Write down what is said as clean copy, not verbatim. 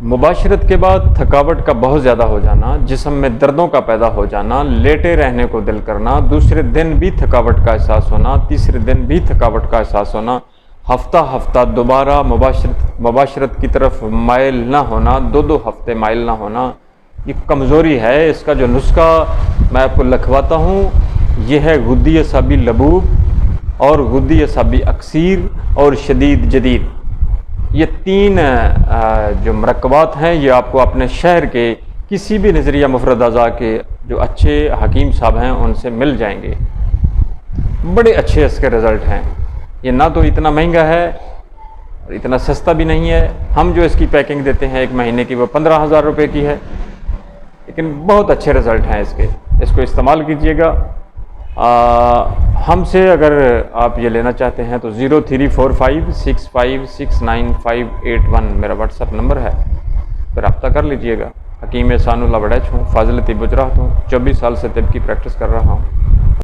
مباشرت کے بعد تھکاوٹ کا بہت زیادہ ہو جانا، جسم میں دردوں کا پیدا ہو جانا، لیٹے رہنے کو دل کرنا، دوسرے دن بھی تھکاوٹ کا احساس ہونا، تیسرے دن بھی تھکاوٹ کا احساس ہونا، ہفتہ ہفتہ دوبارہ مباشرت کی طرف مائل نہ ہونا، 2 ہفتے مائل نہ ہونا، یہ کمزوری ہے۔ اس کا جو نسخہ میں آپ کو لکھواتا ہوں یہ ہے غدی اعصابی لبوب اور غدی اعصابی اکثیر اور شدید جدید۔ یہ 3 جو مرکبات ہیں یہ آپ کو اپنے شہر کے کسی بھی نظریہ مفرد اعضاء کے جو اچھے حکیم صاحب ہیں ان سے مل جائیں گے۔ بڑے اچھے اس کے رزلٹ ہیں۔ یہ نہ تو اتنا مہنگا ہے اور اتنا سستا بھی نہیں ہے۔ ہم جو اس کی پیکنگ دیتے ہیں 1 مہینے کی وہ 15,000 روپے کی ہے، لیکن بہت اچھے رزلٹ ہیں اس کے۔ اس کو استعمال کیجئے گا۔ ہم سے اگر آپ یہ لینا چاہتے ہیں تو 034565698581 میرا واٹس ایپ نمبر ہے، پھر رابطہ کر لیجئے گا۔ حکیم احسان اللہ وڑیچ ہوں، فاضل طب و جراحت ہوں، 24 سال سے طب کی پریکٹس کر رہا ہوں۔